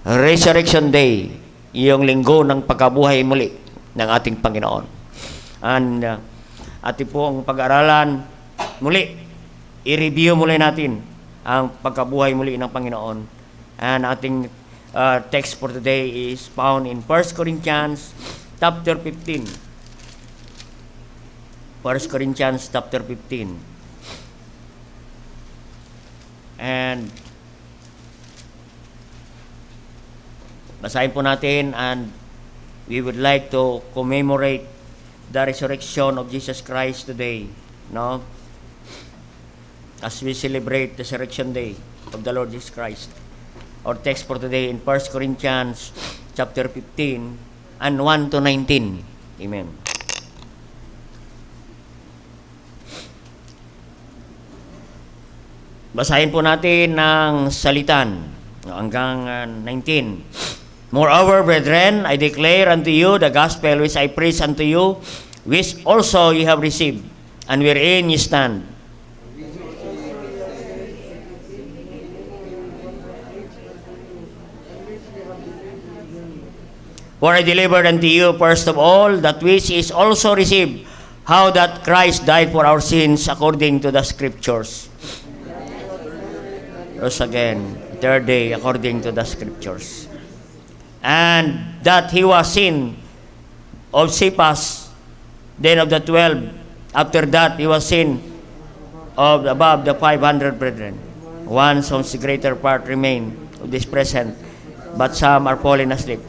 Resurrection Day, yung linggo ng pagkabuhay muli ng ating Panginoon. And ating pong pag-aralan muli, i-review muli natin ang pagkabuhay muli ng Panginoon. And ating text for today is found in 1 Corinthians chapter 15. 1 Corinthians chapter 15. And basahin po natin, and we would like to commemorate the resurrection of Jesus Christ today, no? As we celebrate the resurrection day of the Lord Jesus Christ. Our text for today in 1 Corinthians chapter 15 and 1 to 19. Amen. Basahin po natin ng salitan hanggang 19. Moreover, brethren, I declare unto you the gospel which I preach unto you, which also ye have received, and wherein ye stand. For I delivered unto you first of all that which is also received, how that Christ died for our sins according to the Scriptures. Rose again, third day according to the Scriptures. And that he was seen of Cephas, then of the 12. After that he was seen of above the 500 brethren. One from the greater part remain of this present, but some are fallen asleep.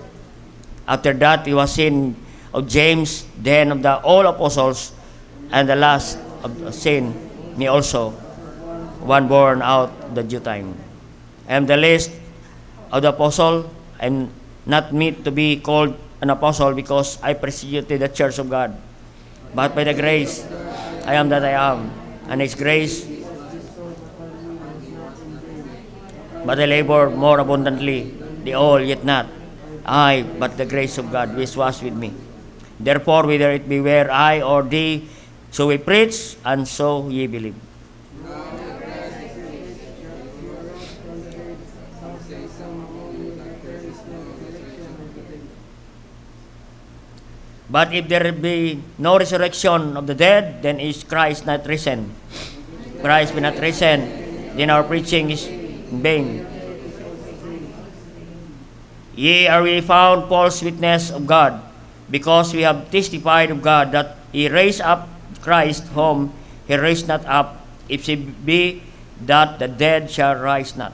After that he was seen of James, then of the all apostles, and the last of seen me also, one born out the due time. I am the least of the apostle. I am not meet to be called an apostle because I persecuted the church of God. But by the grace I am that I am, and His grace, but I labor more abundantly, the all yet not I, but the grace of God which was with me. Therefore, whether it be where I or thee, so we preach, and so ye believe. But if there be no resurrection of the dead, then is Christ not risen. Christ be not risen, then our preaching is in vain. Ye are we found false witness of God, because we have testified of God that He raised up Christ, whom He raised not up, if she be that the dead shall rise not.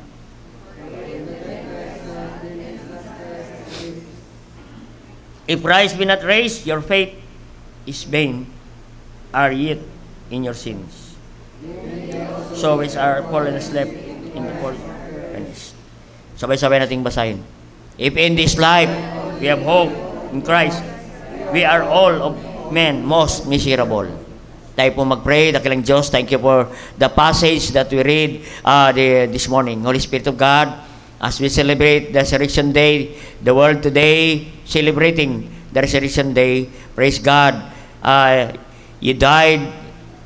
If Christ be not raised, your faith is vain, are yet in your sins. So which are fallen asleep in the fall furnace. Sabay-sabay nating basahin. If in this life we have hope in Christ, we are all of men most miserable. Tayo po mag-pray. Dakilang Diyos, thank you for the passage that we read this morning. Holy Spirit of God, as we celebrate the Resurrection Day, the world today celebrating the Resurrection Day, praise God, you died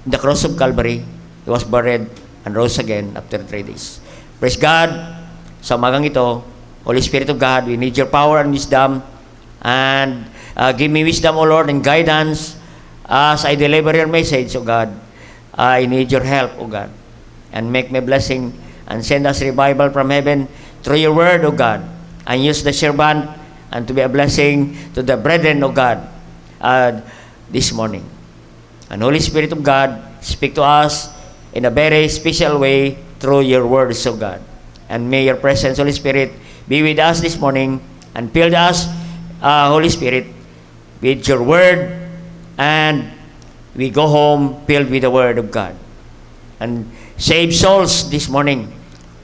in the cross of Calvary, He was buried and rose again after 3 days. Praise God, sa umagang ito, Holy Spirit of God, we need your power and wisdom, and give me wisdom, O Lord, and guidance as I deliver your message, O God. I need your help, O God, and make me blessing, and send us revival from heaven through your word, O God, and use the servant and to be a blessing to the brethren, O God, this morning. And Holy Spirit of God, speak to us in a very special way through your words, O God. And may your presence, Holy Spirit, be with us this morning, and fill us, Holy Spirit, with your word, and we go home filled with the word of God. And save souls this morning.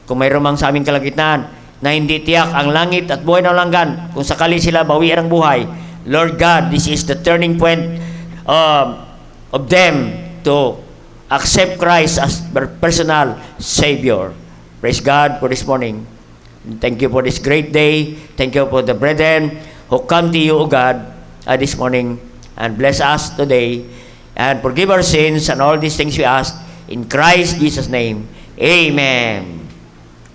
Kung mayroon mang sa aming kalagitnaan na hindi tiyak ang langit at buhay na langgan, kung sakali sila bawian ang buhay, Lord God, this is the turning point of them to accept Christ as their personal Savior. Praise God for this morning. Thank you for this great day. Thank you for the brethren who come to you, O God, this morning, and bless us today, and forgive our sins, and all these things we ask in Christ Jesus' name. Amen.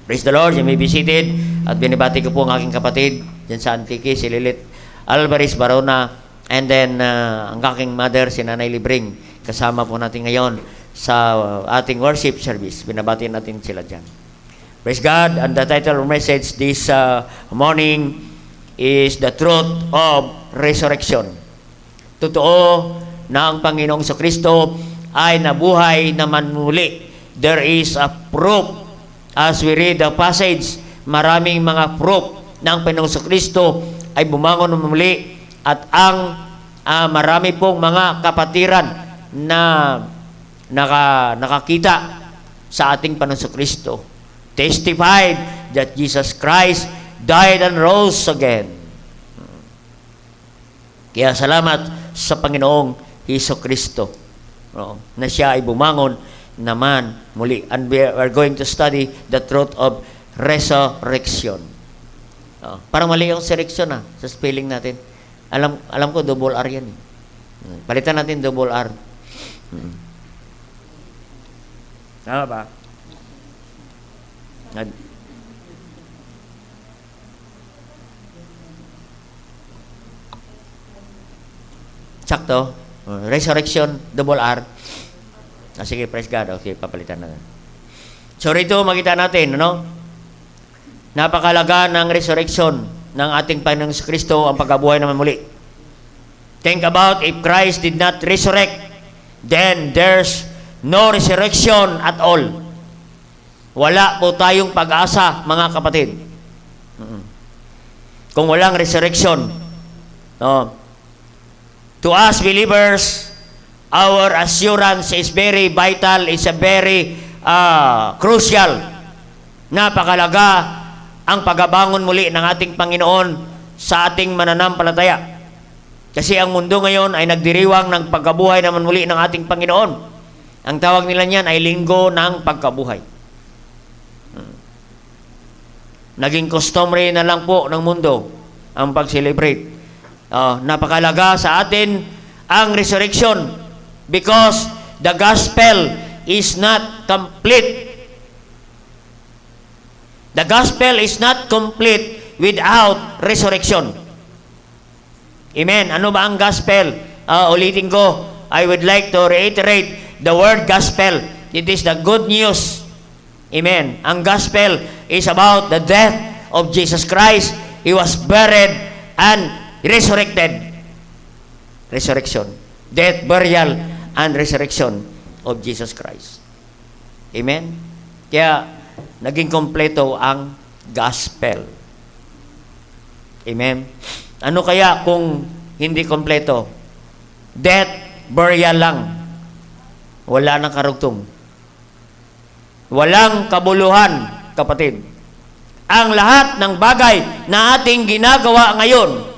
Praise the Lord. You may be seated. At binibati ko po ang aking kapatid dyan sa Antique, si Lilit Alvarez Barona. And then, ang aking mother, si Nanay Libring. Kasama po natin ngayon sa ating worship service. Binabati natin sila dyan. Praise God. And the title of message this morning is The Truth of Resurrection. Totoo na ang Panginoong Kristo ay nabuhay naman muli. There is a proof. As we read the passage, maraming mga proof na ang Panginoong Kristo ay bumangon muli at ang marami pong mga kapatiran na nakakita sa ating Panginoong Kristo. Testified that Jesus Christ died and rose again. Kaya salamat sa Panginoong Hesus Kristo na siya ay bumangon naman muli. And we are going to study the truth of resurrection. Parang mali yung resurrection sa spelling natin. Alam ko double R yan. Palitan natin double R. Tama ba? Sakto. Resurrection, double R. Sige, praise God. Okay, papalitan na. So, rito makita natin, napakalaga ng resurrection ng ating Panginoong Kristo ang pagkabuhay naman muli. Think about if Christ did not resurrect, then there's no resurrection at all. Wala po tayong pag-asa, mga kapatid. Kung walang resurrection. To us believers, our assurance is very vital, is a very crucial. Napakalaga ang pagbabangon muli ng ating Panginoon sa ating mananampalataya. Kasi ang mundo ngayon ay nagdiriwang ng pagkabuhay naman muli ng ating Panginoon. Ang tawag nila niyan ay linggo ng pagkabuhay. Naging customary na lang po ng mundo ang pag-celebrate. Napakalaga sa atin ang resurrection because the gospel is not complete. The gospel is not complete without resurrection. Amen. Ano ba ang gospel? Ulitin ko. I would like to reiterate the word gospel. It is the good news. Amen. Ang gospel is about the death of Jesus Christ. He was buried and resurrected. Resurrection. Death, burial, and resurrection of Jesus Christ. Amen? Kaya, naging kompleto ang gospel. Amen? Ano kaya kung hindi kompleto? Death, burial lang. Wala nang karugtong. Walang kabuluhan, kapatid. Ang lahat ng bagay na ating ginagawa ngayon,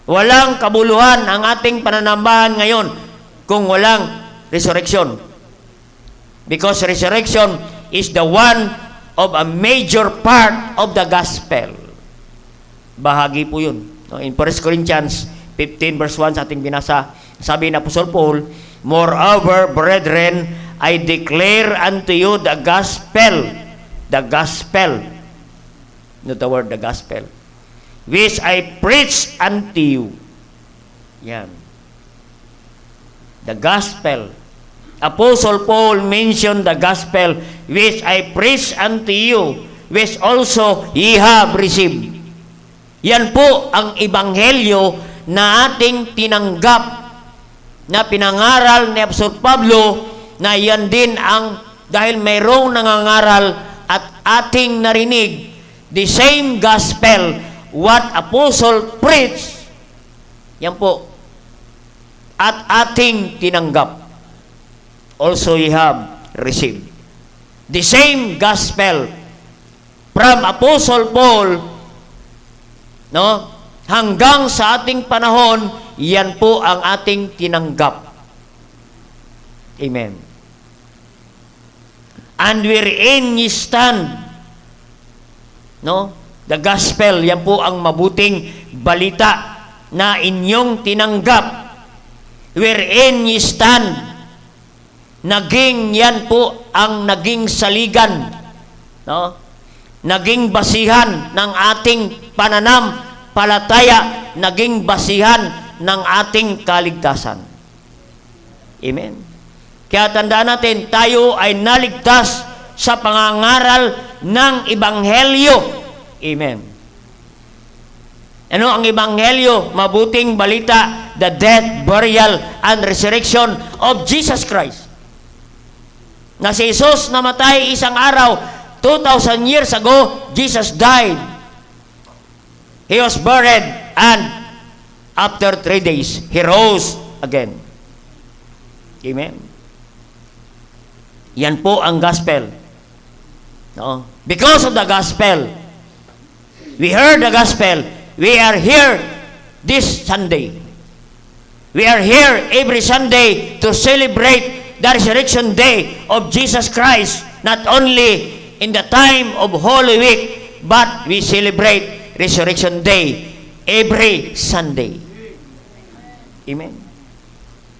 walang kabuluhan ang ating pananambahan ngayon kung walang resurrection. Because resurrection is the one of a major part of the gospel. Bahagi po yun. In 1 Corinthians 15 verse 1 sa ating binasa, sabi ni Apostle Paul, moreover, brethren, I declare unto you the gospel. The gospel. Note the word, the gospel. Which I preach unto you. Yan. The gospel. Apostle Paul mentioned the gospel which I preach unto you, which also ye have received. Yan po ang ebanghelyo na ating tinanggap, na pinangaral ni Apostol Pablo, na yan din ang, dahil mayroong nangangaral at ating narinig, the same gospel, what Apostle preached, yan po, at ating tinanggap, also ye have received. The same gospel from Apostle Paul, hanggang sa ating panahon, yan po ang ating tinanggap. Amen. And wherein ye stand, the gospel, yan po ang mabuting balita na inyong tinanggap. Wherein ye stand, yan po ang naging saligan. naging basihan ng ating pananampalataya, naging basihan ng ating kaligtasan. Amen. Kaya tandaan natin, tayo ay naligtas sa pangangaral ng Ebanghelyo. Amen. Ano ang Ebanghelyo? Mabuting balita, the death, burial, and resurrection of Jesus Christ. Na si Jesus namatay isang araw, 2,000 years ago, Jesus died. He was buried, and after 3 days, He rose again. Amen. Yan po ang gospel. No? Because of the gospel, we heard the gospel, we are here this Sunday. We are here every Sunday to celebrate the resurrection day of Jesus Christ, not only in the time of Holy Week, but we celebrate Resurrection Day every Sunday. Amen.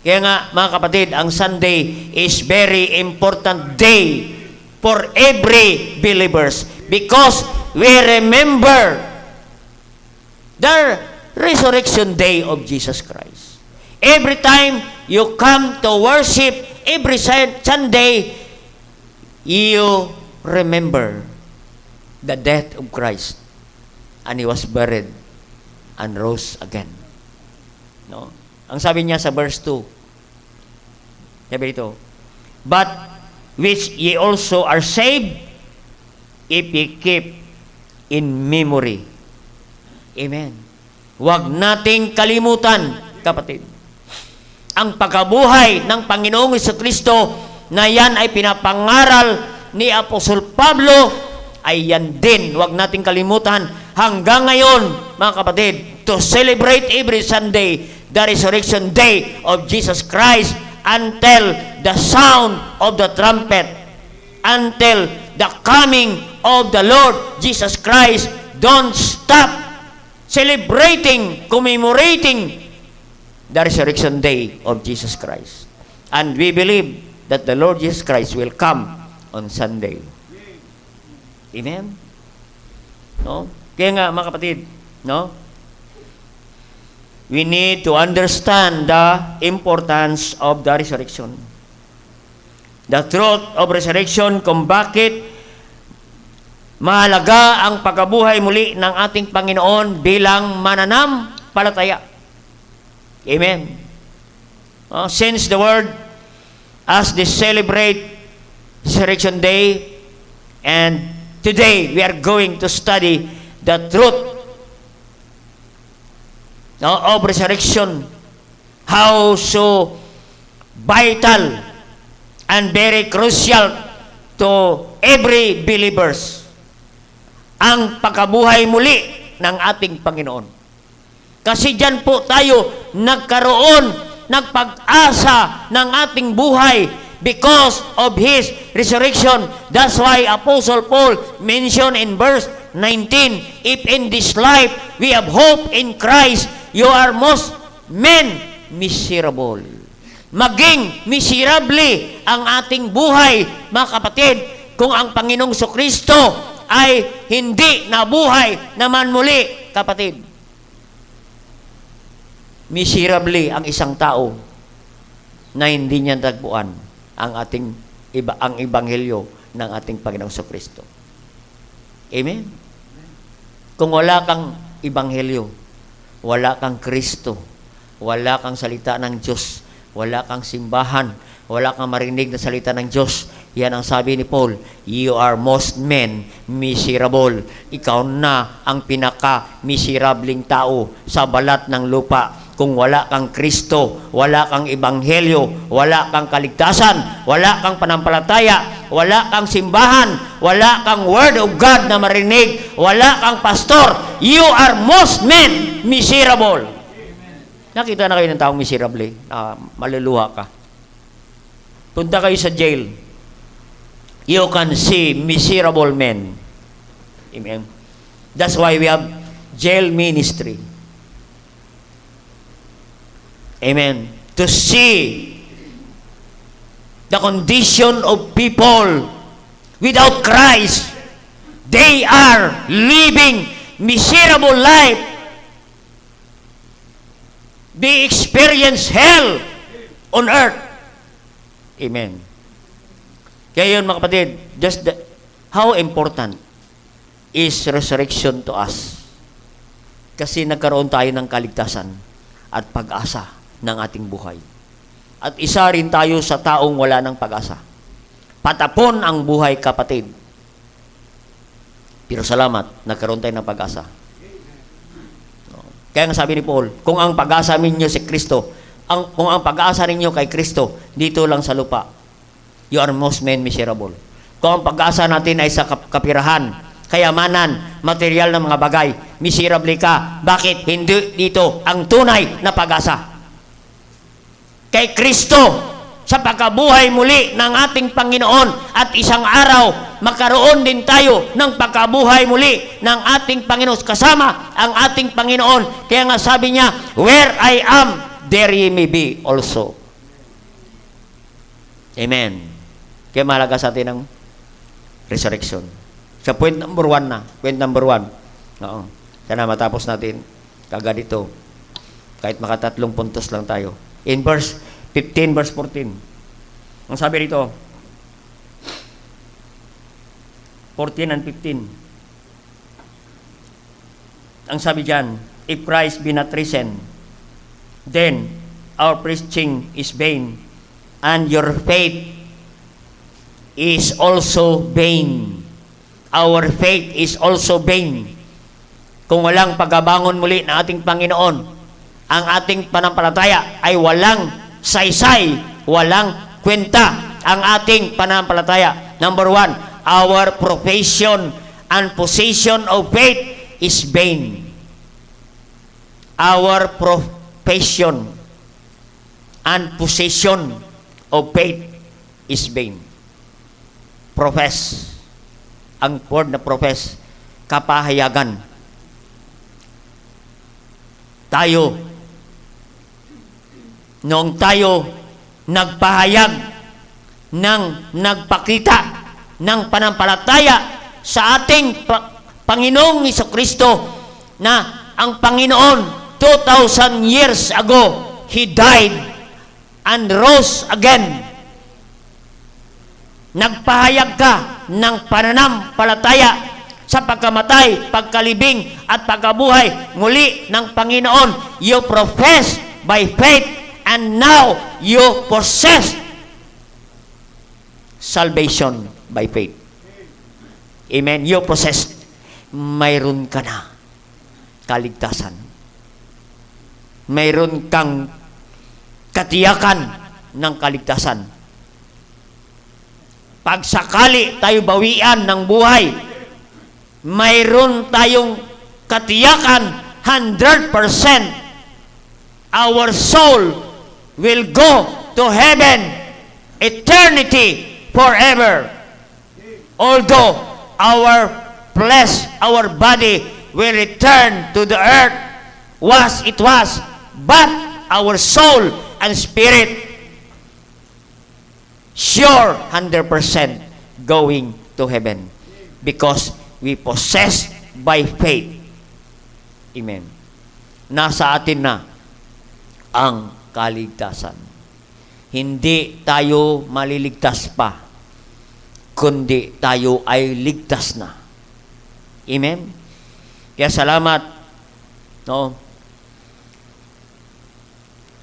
Kaya nga, mga kapatid, ang Sunday is very important day for every believers because we remember the resurrection day of Jesus Christ. Every time you come to worship, every Sunday, you remember the death of Christ, and He was buried and rose again. No? Ang sabi niya sa verse 2, sabi ito, but which ye also are saved if ye keep in memory. Amen. Huwag nating kalimutan, kapatid, ang pagkabuhay ng Panginoong Jesucristo na yan ay pinapangaral ni Apostol Pablo, ay yan din. Huwag nating kalimutan hanggang ngayon, mga kapatid, to celebrate every Sunday the resurrection day of Jesus Christ until the sound of the trumpet, until the coming of the Lord Jesus Christ. Don't stop celebrating, commemorating the resurrection day of Jesus Christ. And we believe that the Lord Jesus Christ will come on Sunday. Amen? No? Kaya nga, mga kapatid, no? We need to understand the importance of the resurrection. The truth of resurrection, kung bakit mahalaga ang pagkabuhay muli ng ating Panginoon bilang mananampalataya. Amen. Since the word, as they celebrate Resurrection Day, and today we are going to study the truth of resurrection, how so vital and very crucial to every believers ang pagkabuhay muli ng ating Panginoon. Kasi dyan po tayo nagkaroon ng pag-asa ng ating buhay because of His resurrection. That's why Apostle Paul mentioned in verse 19, if in this life we have hope in Christ, you are most men miserable. Maging miserable ang ating buhay, mga kapatid, kung ang Panginoong Jesucristo ay hindi nabuhay naman muli, kapatid. Miserable ang isang tao na hindi niya tagpuan ang ang ebanghelyo ng ating Panginoong Jesucristo. Amen. Kung wala kang ebanghelyo, wala kang Kristo, wala kang salita ng Diyos, wala kang simbahan, wala kang marinig na salita ng Diyos, yan ang sabi ni Paul, you are most men miserable. Ikaw na ang pinaka-miserabling tao sa balat ng lupa. Kung wala kang Kristo, wala kang ebanghelyo, wala kang kaligtasan, wala kang panampalataya, wala kang simbahan, wala kang word of God na marinig, wala kang pastor, you are most men miserable. Nakita na kayo ng taong miserable, maluluha ka. Punta kayo sa jail, you can see miserable men. Amen. That's why we have jail ministry. Amen. To see the condition of people without Christ, They are living miserable life. They experience hell on earth. Amen. Kaya yun mga kapatid, how important is resurrection to us? Kasi nagkaroon tayo ng kaligtasan at pag-asa ng ating buhay. At isa rin tayo sa taong wala ng pag-asa. Patapon ang buhay, kapatid. Pero salamat, nagkaroon tayo ng pag-asa. Kaya nga sabi ni Paul, kung ang pag-asa ninyo si Kristo, kung ang pag-asa ninyo kay Kristo, dito lang sa lupa, you are most men miserable. Kung ang pag-asa natin ay sa kapirahan, kayamanan, material ng mga bagay, miserable ka. Bakit? Hindi dito ang tunay na pag-asa. Kay Kristo, sa pagkabuhay muli ng ating Panginoon, at isang araw, magkaroon din tayo ng pagkabuhay muli ng ating Panginoon, kasama ang ating Panginoon. Kaya nga sabi niya, where I am, there ye may be also. Amen. Kaya mahalaga sa atin ang resurrection. Sa point number 1 na. Point number 1. Oo. Sana matapos natin kagad ito. Kahit makatatlong puntos lang tayo. In verse 15, verse 14. Ang sabi rito, 14 and 15. Ang sabi dyan, if Christ be not risen, then our preaching is vain, and your faith is also vain. Our faith is also vain. Kung walang pagbabangon muli ng ating Panginoon, ang ating panampalataya ay walang saysay, walang kwenta ang ating panampalataya. Number 1, our profession and possession of faith is vain. Our profession and possession of faith is vain. Profess. Ang word na profess, kapahayagan. Tayo, noong tayo nagpahayag nagpakita ng panampalataya sa ating Panginoong Jesucristo, na ang Panginoon 2,000 years ago, He died and rose again. Nagpahayag ka ng pananampalataya sa pagkamatay, pagkalibing at pagkabuhay muli ng Panginoon. You profess by faith, and now you possess salvation by faith. Amen. You possess. Mayroon ka na kaligtasan. Mayroon kang katiyakan ng kaligtasan. Pag sakali tayo bawian ng buhay, mayroon tayong katiyakan 100%. Our soul will go to heaven, eternity, forever. Although our flesh, our body will return to the earth was it was, but our soul and spirit sure 100% going to heaven, because we possess by faith. Amen. Nasa atin na ang kaligtasan. Hindi tayo maliligtas pa, kundi tayo ay ligtas na. Amen. Kaya salamat, no,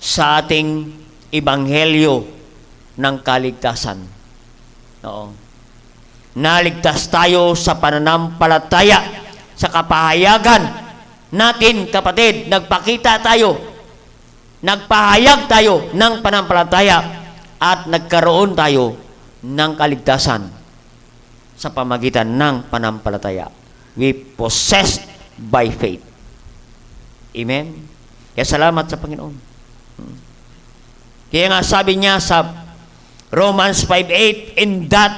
sa ating ebanghelyo ng kaligtasan. No. Naligtas tayo sa pananampalataya, sa kapahayagan natin, kapatid. Nagpakita tayo, nagpahayag tayo ng pananampalataya, at nagkaroon tayo ng kaligtasan sa pamagitan ng pananampalataya. We possessed by faith. Amen? Kaya salamat sa Panginoon. Kaya nga sabi niya sa Romans 5:8, in that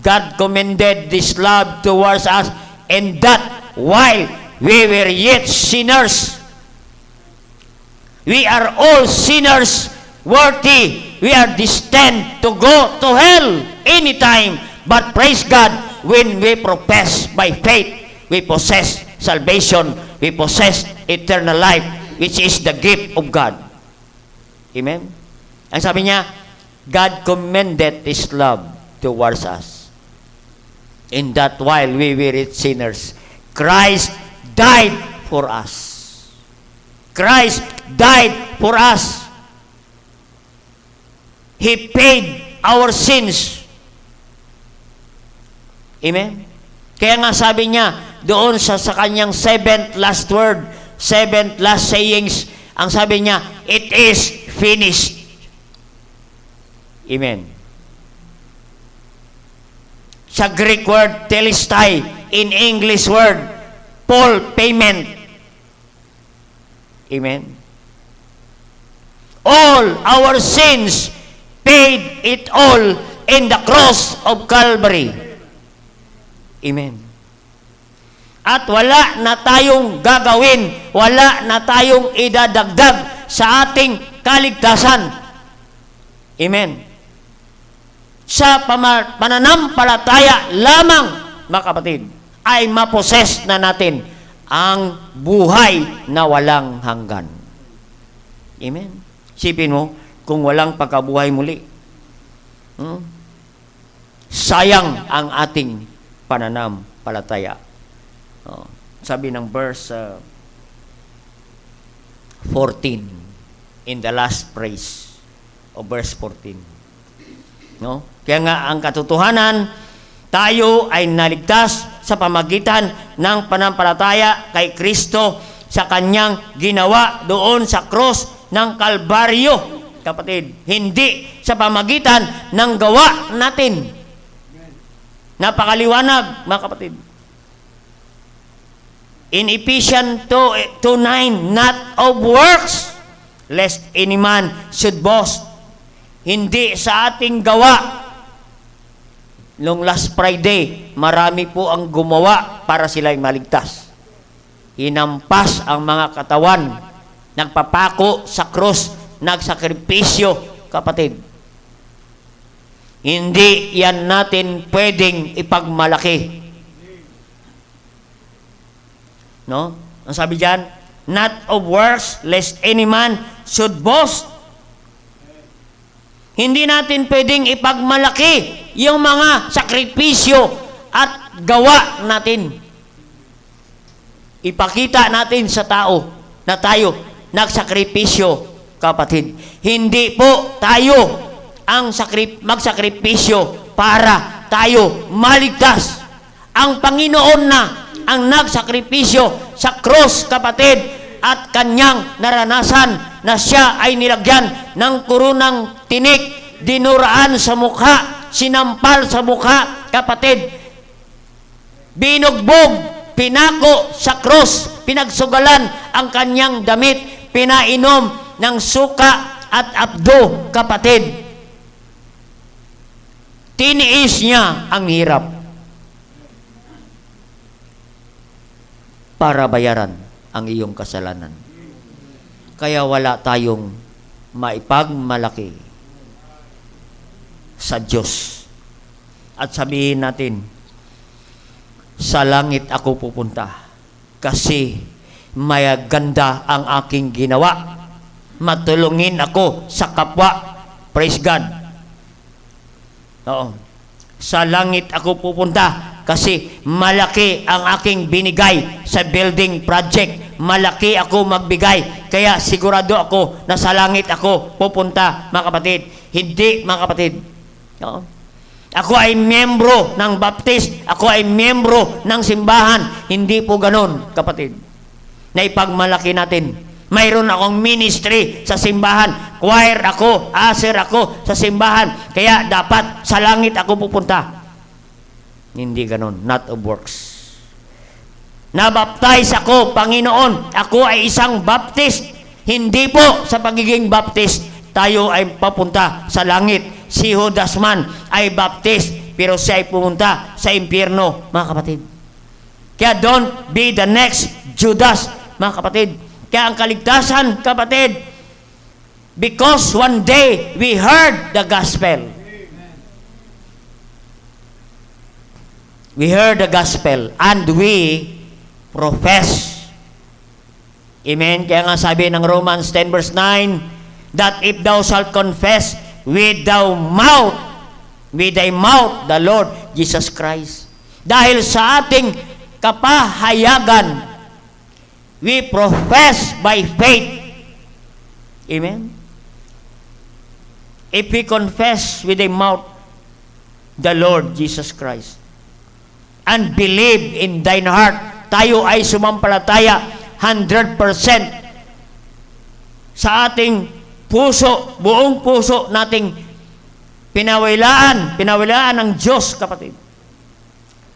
God commended this love towards us, and that while we were yet sinners, we are all sinners, worthy, we are destined to go to hell anytime. But praise God, when we profess by faith, we possess salvation, we possess eternal life, which is the gift of God. Amen? Ang sabi niya, God commended His love towards us, in that while we were yet sinners, Christ died for us. Christ died for us. He paid our sins. Amen? Kaya nga sabi niya, doon sa kanyang seventh last word, seventh last sayings, ang sabi niya, it is finished. Amen. Sa Greek word, telestai, in English word, full payment. Amen. All our sins, paid it all in the cross of Calvary. Amen. At wala na tayong gagawin, wala na tayong idadagdag sa ating kaligtasan. Amen. Sa pananampalataya lamang, mga kapatid, ay maposes na natin ang buhay na walang hanggan. Amen. Sipin mo, kung walang pagkabuhay muli, sayang ang ating pananampalataya. Sabi ng verse 14, in the last phrase of verse 14. No? Kaya nga ang katotohanan, tayo ay naligtas sa pamagitan ng pananampalataya kay Kristo sa kanyang ginawa doon sa cross ng Kalbaryo, kapatid. Hindi sa pamagitan ng gawa natin. Napakaliwanag, mga kapatid. In Ephesians 2:9, not of works, lest any man should boast. Hindi sa ating gawa. Noong last Friday, marami po ang gumawa para sila'y maligtas. Hinampas ang mga katawan, nagpapako sa krus, nagsakripisyo, kapatid. Hindi yan natin pwedeng ipagmalaki. No? Ang sabi diyan, not of works, lest any man should boast. Hindi natin pwedeng ipagmalaki yung mga sakripisyo at gawa natin. Ipakita natin sa tao na tayo nagsakripisyo, kapatid. Hindi po tayo ang magsakripisyo para tayo maligtas. Ang Panginoon na ang nagsakripisyo sa cross, kapatid, at kanyang naranasan na siya ay nilagyan ng kurunang tinik, dinuraan sa mukha, sinampal sa mukha, kapatid, binugbog, pinako sa cross, pinagsugalan ang kanyang damit, pinainom ng suka at abdo, kapatid. Tiniis niya ang hirap para bayaran ang iyong kasalanan. Kaya wala tayong maipagmalaki sa Diyos. At sabihin natin, sa langit ako pupunta kasi may ganda ang aking ginawa. Matulungin ako sa kapwa. Praise God. Oo. Sa langit ako pupunta kasi malaki ang aking binigay sa building project. Malaki ako magbigay. Kaya sigurado ako na sa langit ako pupunta, mga kapatid. Hindi, mga kapatid. Oo. Ako ay miyembro ng Baptist. Ako ay miyembro ng simbahan. Hindi po ganon, kapatid. Na ipagmalaki natin. Mayroon akong ministry sa simbahan. Choir ako, aser ako sa simbahan. Kaya dapat sa langit ako pupunta. Hindi ganon. Not of works. Nabaptize ako, Panginoon. Ako ay isang Baptist. Hindi po sa pagiging Baptist tayo ay papunta sa langit. Si Judas man ay Baptist, pero siya ay pumunta sa impyerno, mga kapatid. Kaya don't be the next Judas, mga kapatid. Kaya ang kaligtasan, kapatid, because one day we heard the gospel. We heard the gospel and we profess. Amen? Kaya nga sabi ng Romans 10 verse 9, that if thou shalt confess with thy mouth the Lord Jesus Christ. Dahil sa ating kapahayagan, we profess by faith. Amen? If we confess with the mouth the Lord Jesus Christ and believe in thine heart, tayo ay sumampalataya 100% sa ating puso, buong puso nating pinawilaan ng Diyos, kapatid.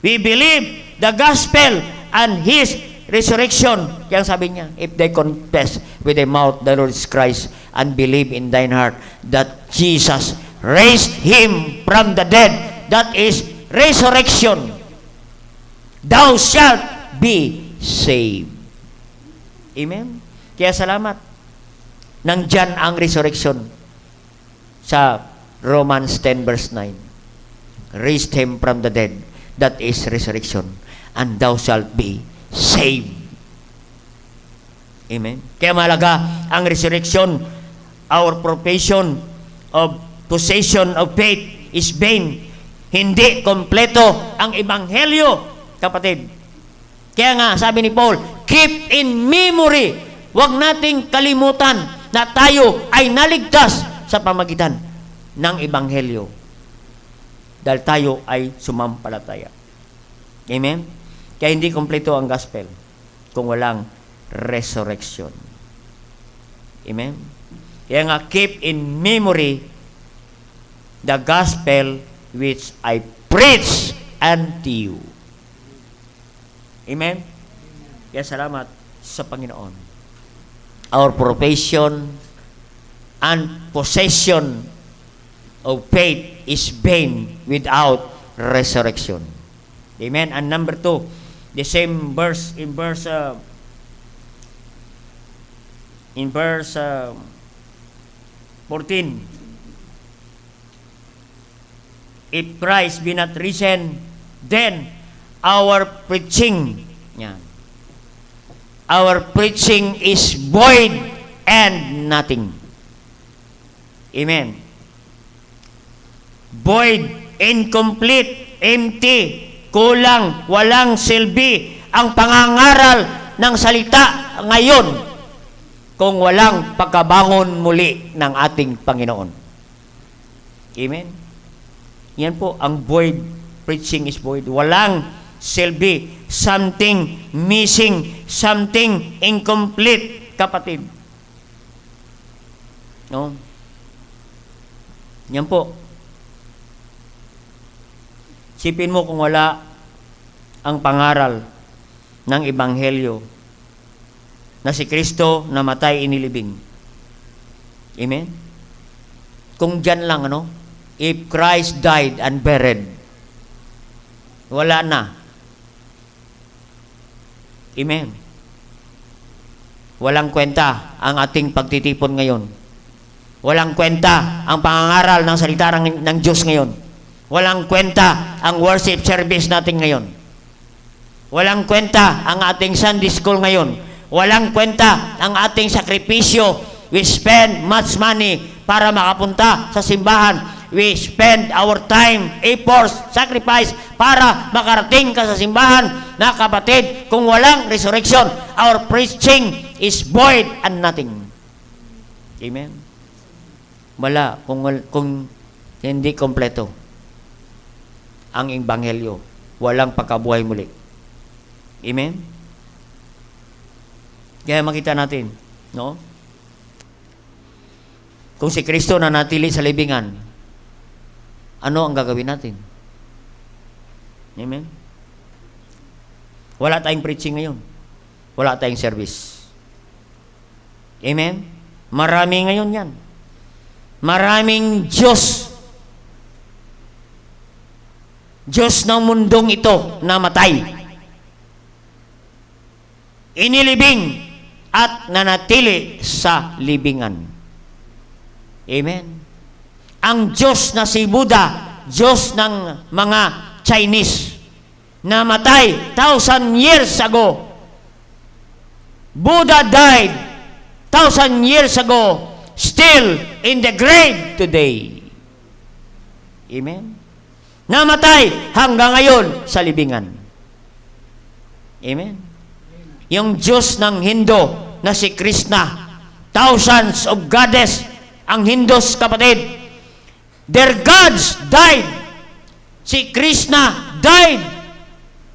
We believe the gospel and His resurrection. Kaya sabi niya, if they confess with their mouth the Lord Christ and believe in thine heart that Jesus raised Him from the dead, that is resurrection, thou shalt be saved. Amen? Kaya salamat. Nandyan ang resurrection sa Romans 10 verse 9. Raised Him from the dead, that is resurrection, and thou shalt be saved. Amen? Kaya mahalaga ang resurrection. Our profession of possession of faith is vain. Hindi kompleto ang ebanghelyo, kapatid. Kaya nga, sabi ni Paul, keep in memory. Huwag nating kalimutan na tayo ay naligtas sa pamagitan ng ebanghelyo. Dahil tayo ay sumampalataya. Amen? Kaya hindi kompleto ang gospel kung walang resurrection. Amen? Kaya nga, keep in memory the gospel which I preach unto you. Amen? Kaya salamat sa Panginoon. Our profession and possession of faith is vain without resurrection. Amen? And number 2, the same verse in verse 14. If Christ be not risen, then our preaching is void and nothing. Amen. Void, incomplete, empty, kulang, walang silbi ang pangangaral ng salita ngayon kung walang pagkabangon muli ng ating Panginoon. Amen. Yan po, ang void, preaching is void. Walang silbi, something missing, something incomplete, kapatid. No? Yan po. Sipin mo kung wala ang pangaral ng ebanghelyo na si Kristo namatay inilibing. Amen? Kung dyan lang, if Christ died and buried, wala na. Amen? Walang kwenta ang ating pagtitipon ngayon. Walang kwenta ang pangangaral ng salita ng Diyos ngayon. Walang kwenta ang worship service natin ngayon. Walang kwenta ang ating Sunday school ngayon. Walang kwenta ang ating sakripisyo. We spend much money para makapunta sa simbahan. We spend our time, efforts, sacrifice para makarating ka sa simbahan. Na kapatid, kung walang resurrection, our preaching is void and nothing. Amen? Wala kung hindi kompleto ang ebanghelyo. Walang pagkabuhay muli. Amen? Kaya makita natin, kung si Kristo na natili sa libingan, ano ang gagawin natin? Amen? Wala tayong preaching ngayon. Wala tayong service. Amen? Marami ngayon yan. Maraming Diyos ng mundong ito na matay, inilibing at nanatili sa libingan. Amen. Ang Diyos na si Buddha, Diyos ng mga Chinese, namatay 1,000 years ago. Buddha died 1,000 years ago, still in the grave today. Amen? Namatay hanggang ngayon sa libingan. Amen? Yung Diyos ng Hindu na si Krishna, thousands of goddess ang Hindus, kapatid. Their gods died. Si Krishna died.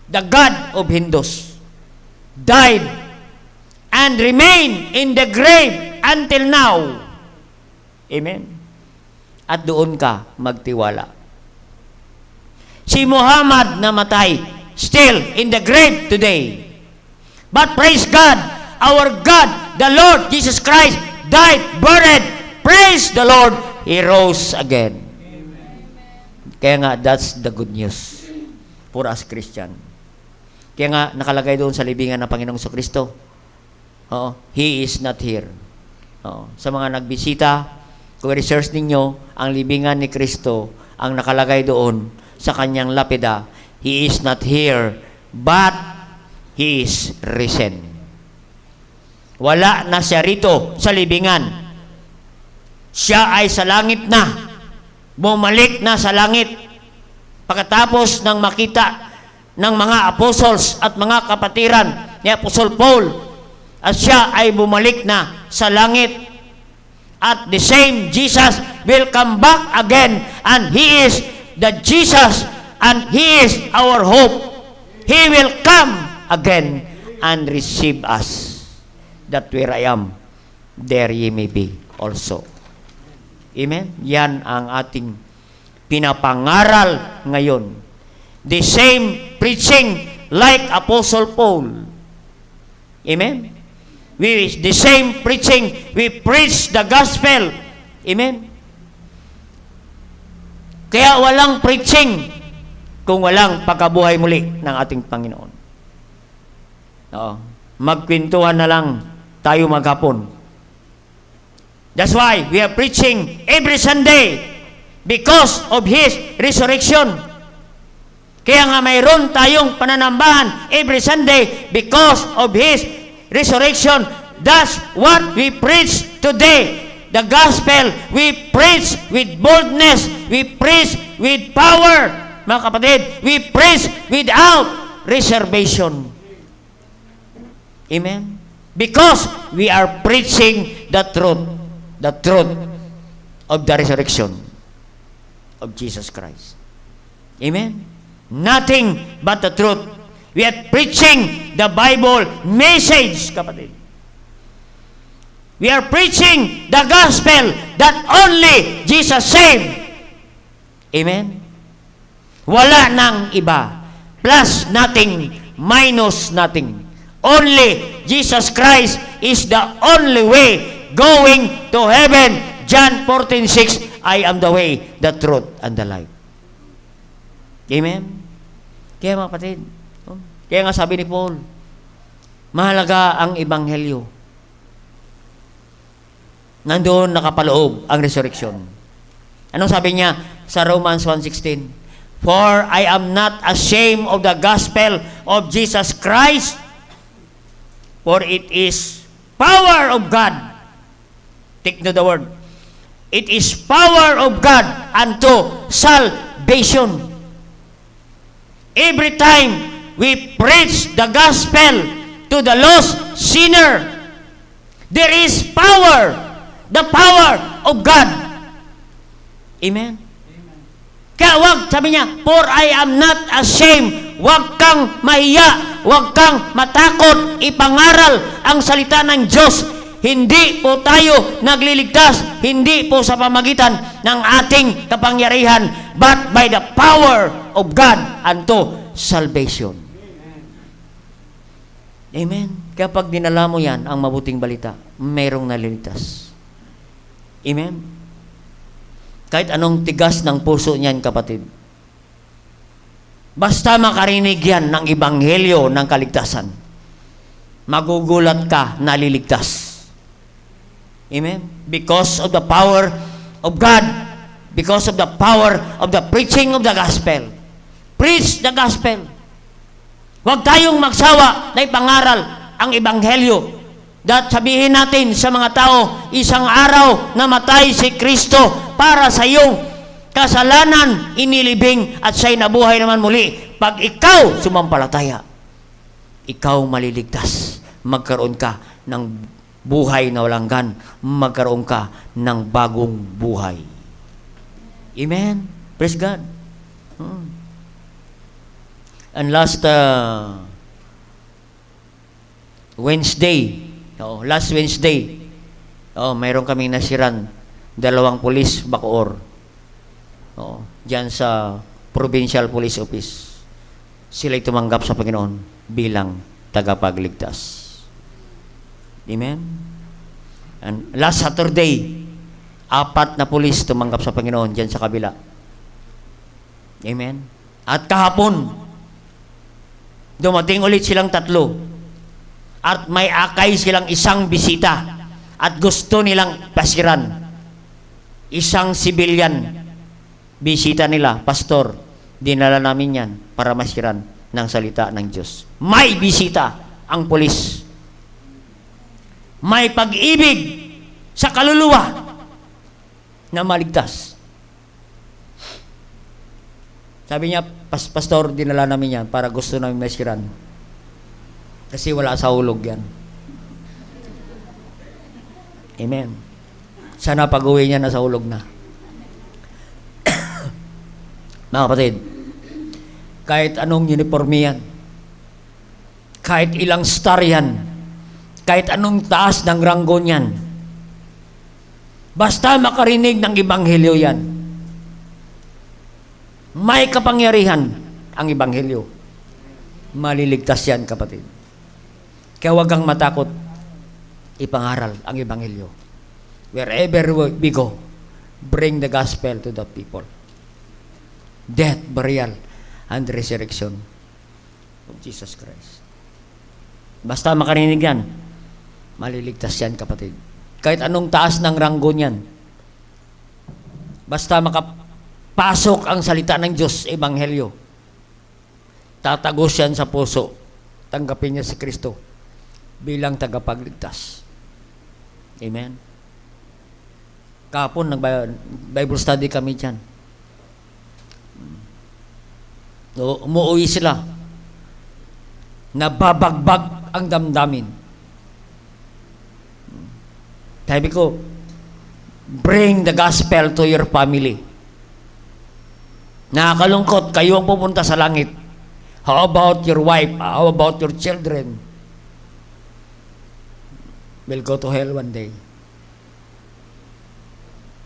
The God of Hindus died and remained in the grave until now. Amen? At doon ka magtiwala. Si Muhammad namatay, still in the grave today. But praise God, our God, the Lord Jesus Christ, died, buried. Praise the Lord, He rose again. Kaya nga, that's the good news for us Christian. Kaya nga, nakalagay doon sa libingan ng Panginoong Kristo. He is not here. Sa mga nagbisita, kung research ninyo, ang libingan ni Kristo, ang nakalagay doon sa kanyang lapida, He is not here, but He is risen. Wala na siya rito sa libingan. Siya ay sa langit na. Bumalik na sa langit. Pagkatapos ng makita ng mga apostles at mga kapatiran ni Apostle Paul, at siya ay bumalik na sa langit. At the same Jesus will come back again, and He is the Jesus, and He is our hope. He will come again and receive us, that where I am, there ye may be also. Amen? Yan ang ating pinapangaral ngayon. The same preaching like Apostle Paul. Amen? The same preaching, we preach the gospel. Amen? Kaya walang preaching kung walang pagkabuhay muli ng ating Panginoon. Magkwentuhan na lang tayo maghapon. That's why we are preaching every Sunday, because of His resurrection. Kaya nga mayroon tayong pananambahan every Sunday because of His resurrection. That's what we preach today. The gospel, we preach with boldness, we preach with power. Mga kapatid, we preach without reservation. Amen? Because we are preaching the truth of the resurrection of Jesus Christ. Amen? Nothing but the truth. We are preaching the Bible message, kapatid. We are preaching the gospel that only Jesus saved. Amen? Wala nang iba. Plus nothing, minus nothing. Only Jesus Christ is the only way going to heaven. John 14:6, I am the way, the truth, and the life. Amen? Kaya mga kapatid, kaya nga sabi ni Paul, mahalaga ang ebanghelyo. Nandoon nakapaloob ang resurrection. Anong sabi niya sa Romans 1:16? For I am not ashamed of the gospel of Jesus Christ, for it is power of God. Take note the word. It is power of God unto salvation. Every time we preach the gospel to the lost sinner, there is power, the power of God. Amen? Kaya wag, sabi niya, for I am not ashamed. Wag kang mahiya, wag kang matakot, ipangaral ang salita ng Diyos. Hindi po tayo nagliligtas, hindi po sa pamagitan ng ating kapangyarihan, but by the power of God unto salvation. Amen? Kaya pag dinala mo yan, ang mabuting balita, mayroong naliligtas. Amen? Kahit anong tigas ng puso niyan, kapatid. Basta makarinig yan ng ebanghelyo ng kaligtasan, magugulat ka, naliligtas. Amen? Because of the power of God, because of the power of the preaching of the gospel. Preach the gospel. Huwag tayong magsawa na ipangaral ang Ebanghelyo. Sabihin natin sa mga tao, isang araw namatay si Kristo para sa iyong kasalanan, inilibing at siya'y nabuhay naman muli. Pag ikaw sumampalataya, ikaw maliligtas. Magkaroon ka ng buhay na walang hanggan. Magkaroon ka ng bagong buhay. Amen. Praise God. And last Wednesday, mayroon kaming nasiran 2 pulis Bacoor. Diyan sa Provincial Police Office. Sila'y tumanggap sa Panginoon bilang tagapagligtas. Amen? And last Saturday, 4 na pulis tumanggap sa Panginoon diyan sa kabila. Amen? At kahapon, dumating ulit silang 3. At may akay silang 1 bisita. At gusto nilang pasiran. 1 civilian. Bisita nila, pastor. Dinala namin yan para masiran ng salita ng Diyos. May bisita ang pulis. May pag-ibig sa kaluluwa na maligtas. Sabi niya, pastor, dinala namin yan para gusto namin masiran. Kasi wala sa hulog yan. Amen. Sana pag-uwi niya na sa hulog na. Mga kapatid, kahit anong uniforme yan, kahit ilang star yan, kahit anong taas ng ranggo niyan, basta makarinig ng Ebanghelyo yan, may kapangyarihan ang Ebanghelyo. Maliligtas yan, kapatid. Kaya huwag kang matakot ipangaral ang Ebanghelyo. Wherever we go, bring the gospel to the people. Death, burial, and resurrection of Jesus Christ. Basta makarinig yan, maliligtas yan, kapatid. Kahit anong taas ng ranggo niyan, basta makapasok ang salita ng Diyos, Ebanghelyo, tatagos yan sa puso, tanggapin niya si Kristo bilang tagapagligtas. Amen. Kahapon, nag-Bible study kami dyan. Umuwi sila. Nababagbag ang damdamin. Sabi ko, bring the gospel to your family. Nakakalungkot, kayo ang pupunta sa langit. How about your wife? How about your children? Will go to hell one day.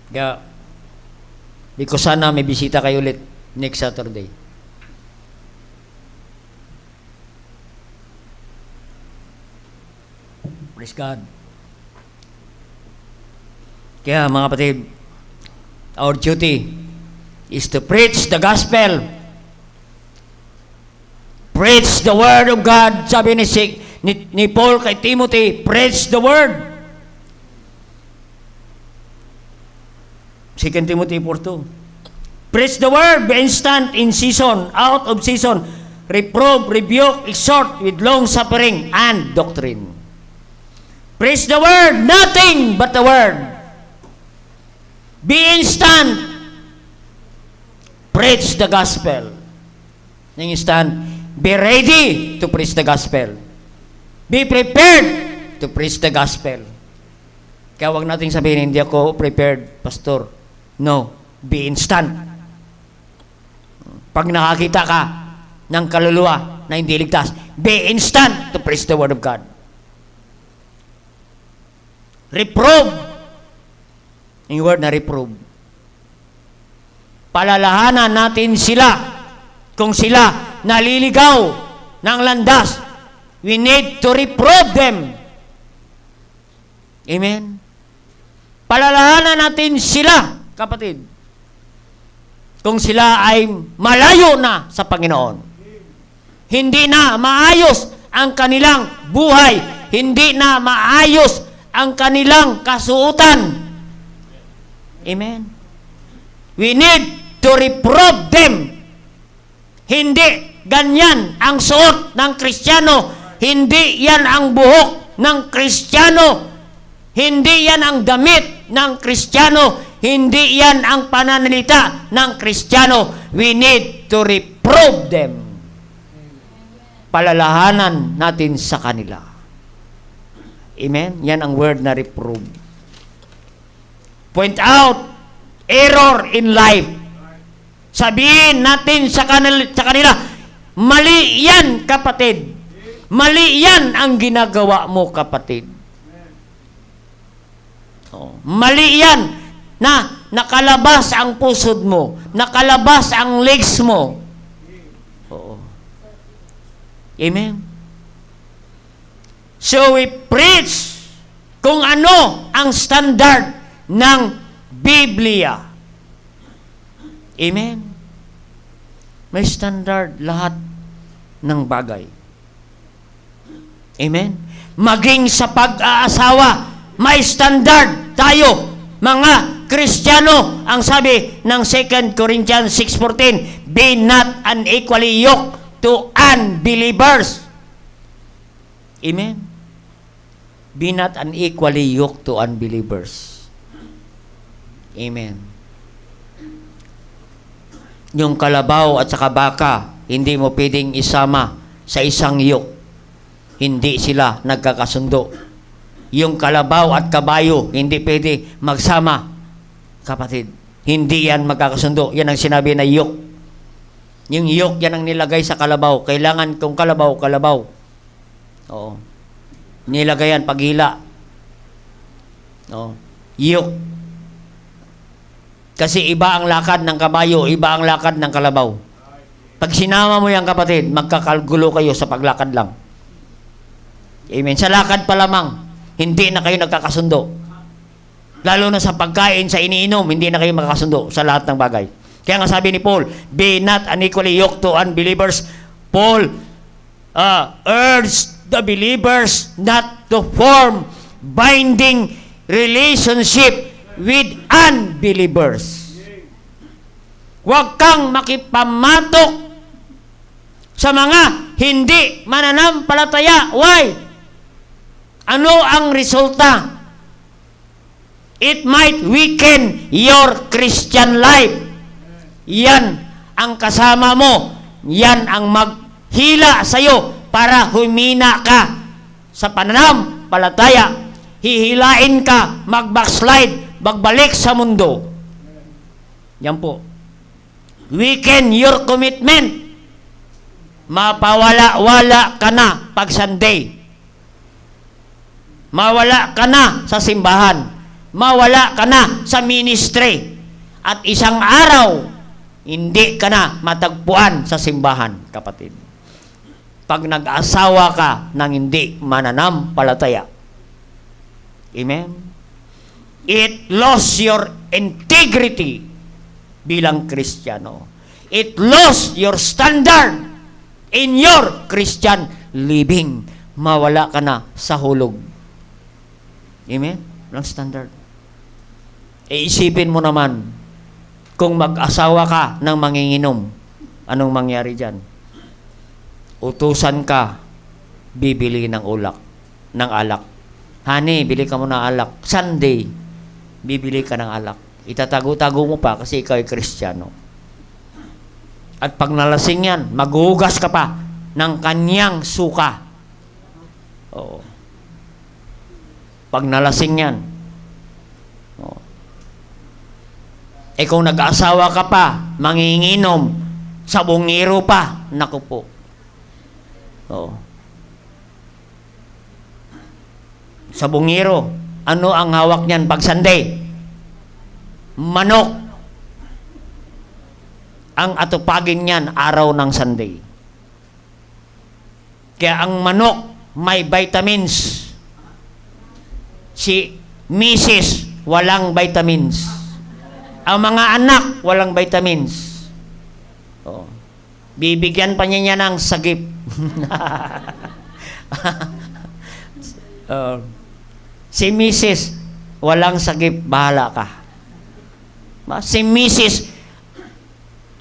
Kaya, because sana may bisita kayo ulit next Saturday. Praise God. Kaya mga kapatid, our duty is to preach the gospel. Preach the word of God. Sabi ni Paul kay Timothy, preach the word. 2 Timothy 4:2. Preach the word, be instant in season, out of season, reprove, rebuke, exhort with long suffering and doctrine. Preach the word, nothing but the word. Be instant. Preach the gospel. Instant. Be ready to preach the gospel. Be prepared to preach the gospel. Kaya huwag nating sabihin, hindi ako prepared, pastor. No. Be instant. Pag nakakita ka ng kaluluwa na hindi ligtas, be instant to preach the word of God. Reprove. Yung word na reprove. Palalahanan natin sila kung sila naliligaw ng landas. We need to reprove them. Amen? Palalahanan natin sila, kapatid, kung sila ay malayo na sa Panginoon. Hindi na maayos ang kanilang buhay. Hindi na maayos ang kanilang kasuotan. Amen. We need to reprove them. Hindi ganyan ang suot ng Kristiyano. Hindi yan ang buhok ng Kristiyano. Hindi yan ang damit ng Kristiyano. Hindi yan ang pananalita ng Kristiyano. We need to reprove them. Palalahanan natin sa kanila. Amen? Yan ang word na reprove. Point out error in life. Sabihin natin sa kanila, mali yan, kapatid. Mali yan ang ginagawa mo, kapatid. Mali yan na nakalabas ang pusod mo, nakalabas ang legs mo. Oo. Amen? So we preach kung ano ang standard ng Biblia. Amen? May standard lahat ng bagay. Amen? Maging sa pag-aasawa, may standard tayo, mga Kristiyano. Ang sabi ng 2 Corinthians 6:14, be not unequally yoked to unbelievers. Amen? Be not unequally yoked to unbelievers. Amen. Yung kalabaw at saka baka, hindi mo pwedeng isama sa isang yoke. Hindi sila nagkakasundo. Yung kalabaw at kabayo, hindi pwede magsama, kapatid. Hindi yan magkakasundo. Yan ang sinabi na yoke. Yung yoke, yan ang nilagay sa kalabaw. Kailangan kung kalabaw. Oo. Nilagay yan paghila. Oo. Yoke. Kasi iba ang lakad ng kabayo, iba ang lakad ng kalabaw. Pag sinama mo yan, kapatid, magkakalgulo kayo sa paglakad lang. Amen. Sa lakad pa lamang, hindi na kayo nagkakasundo. Lalo na sa pagkain, sa iniinom, hindi na kayo magkakasundo sa lahat ng bagay. Kaya nga sabi ni Paul, be not unequally yoked to unbelievers. Paul urged the believers not to form binding relationship with unbelievers. Huwag kang makipamatok sa mga hindi mananampalataya. Why? Ano ang resulta? It might weaken your Christian life. Yan ang kasama mo. Yan ang maghila sa'yo para humina ka sa pananampalataya. Hihilain ka, mag-backslide, magbalik sa mundo. Yan po. Weaken your commitment. Mapawala-wala ka na pag Sunday. Mawala ka na sa simbahan. Mawala ka na sa ministry. At isang araw, hindi ka na matagpuan sa simbahan, kapatid. Pag nag-asawa ka ng hindi mananampalataya. Amen? It lost your integrity bilang Kristiyano. It lost your standard in your Christian living. Mawala ka na sa hulog. Amen? Walang standard. Isipin mo naman, kung mag-asawa ka ng manginginom, anong mangyari dyan? Utusan ka, bibili ng alak. Honey, bili ka mo ng alak. Sunday, bibili ka ng alak. Itatago-tago mo pa kasi ikaw ay Kristiyano. At pag nalasing yan, maghugas ka pa ng kanyang suka. Oo. Pag nalasing yan. Oo. Kung nag-asawa ka pa, manginginom, sabongero pa, naku po. Oo. Sabongero, ano ang hawak niyan pag Sunday? Manok. Ang atupagin niyan araw ng Sunday. Kaya ang manok may vitamins. Si Mrs. walang vitamins. Ang mga anak walang vitamins. Oh. Bibigyan pa niya ng sagip. Si Mrs. walang sagip, bahala ka. Si Mrs.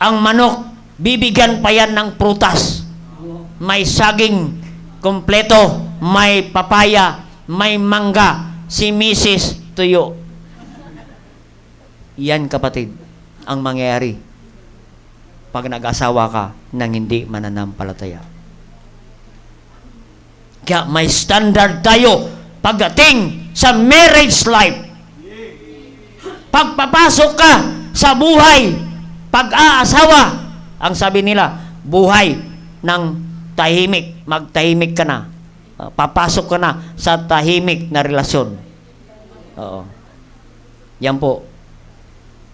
ang manok bibigyan pa yan ng prutas. May saging kompleto, may papaya, may mangga, si Mrs. Tuyo. Yan, kapatid, ang mangyayari pag nag-asawa ka ng hindi mananampalataya. Kaya may standard tayo pagdating sa marriage life. Pagpapasok ka sa buhay, pag-aasawa, ang sabi nila, buhay ng tahimik. Magtahimik ka na. Papasok ka na sa tahimik na relasyon. Oo. Yan po.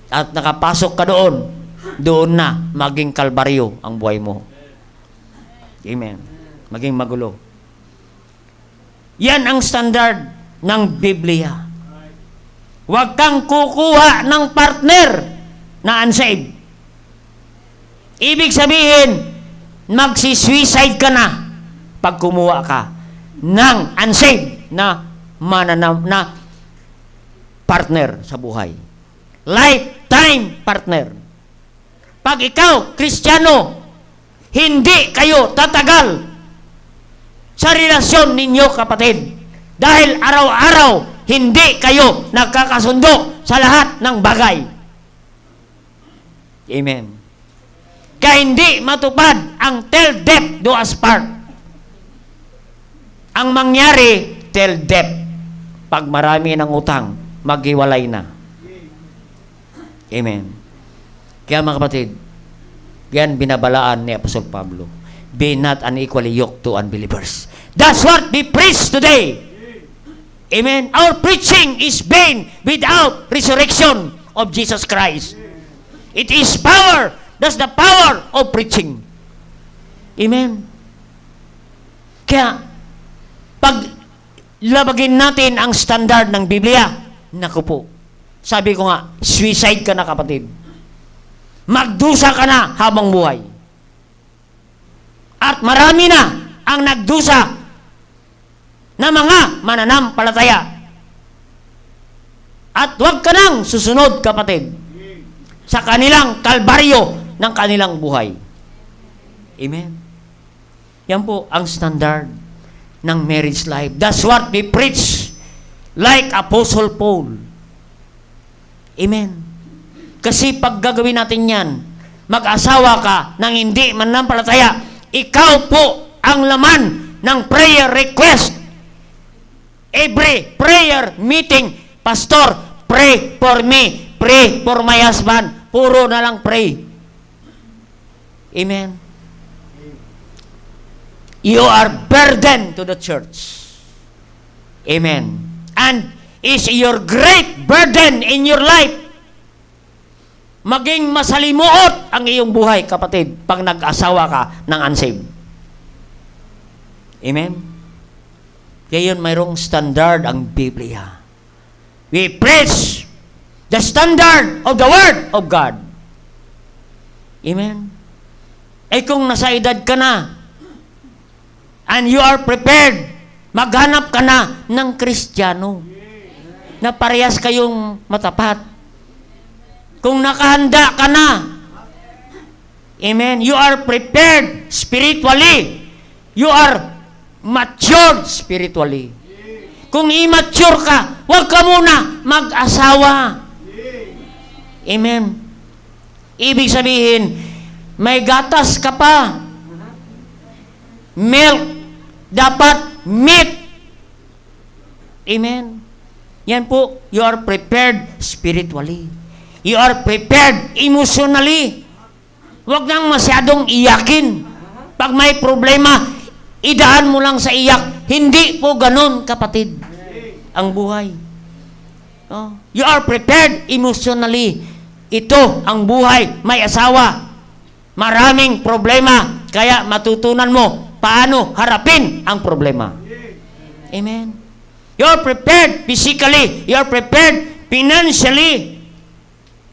At nakapasok ka doon na maging kalbaryo ang buhay mo. Amen. Maging magulo. Yan ang standard ng Biblia. Huwag kang kukuha ng partner na unsaved. Ibig sabihin, magsisuicide ka na pag kumuha ka ng unsaved na partner sa buhay. Lifetime partner. Pag ikaw, Kristiyano, hindi kayo tatagal sa relasyon ninyo, kapatid. Dahil araw-araw, hindi kayo nagkakasundo sa lahat ng bagay. Amen. Kaya hindi matupad ang till death do us part. Ang mangyari, till death. Pag marami ng utang, maghiwalay na. Amen. Kaya mga kapatid, yan binabalaan ni Apostol Pablo. Be not unequally yoked to unbelievers. That's what we preach today. Amen. Our preaching is vain without resurrection of Jesus Christ. It is power. That's the power of preaching. Amen. Kaya, pag labagin natin ang standard ng Biblia, naku po, sabi ko nga, suicide ka na, kapatid. Magdusa ka na habang buhay. At marami na ang nagdusa na mga mananampalataya. At huwag ka nang susunod, kapatid, sa kanilang kalbaryo ng kanilang buhay. Amen. Yan po ang standard ng marriage life. That's what we preach, like Apostle Paul. Amen. Kasi pag gagawin natin yan, mag-asawa ka ng hindi mananampalataya, ikaw po ang laman ng prayer request. Every prayer meeting, Pastor, pray for me, pray for my husband. Puro na lang pray. Amen. You are burden to the church. Amen. And is your great burden in your life. Maging masalimuot ang iyong buhay, kapatid, pag nag-asawa ka ng unsaved. Amen? Kaya yun, mayroong standard ang Biblia. We preach the standard of the Word of God. Amen? Eh kung nasa edad ka na, and you are prepared, maghanap ka na ng Kristiyano na parehas kayong matapat. Kung nakahanda ka na, amen, you are prepared spiritually. You are matured spiritually. Kung immature ka, huwag ka muna mag-asawa. Amen. Ibig sabihin, may gatas ka pa. Milk, dapat meat. Amen. Yan po, you are prepared spiritually. You are prepared emotionally. Huwag nang masyadong iyakin. Pag may problema, idaan mo lang sa iyak. Hindi po ganun, kapatid, ang buhay. Oh, you are prepared emotionally. Ito ang buhay, may asawa. Maraming problema, kaya matutunan mo paano harapin ang problema. Amen. You are prepared physically. You are prepared financially.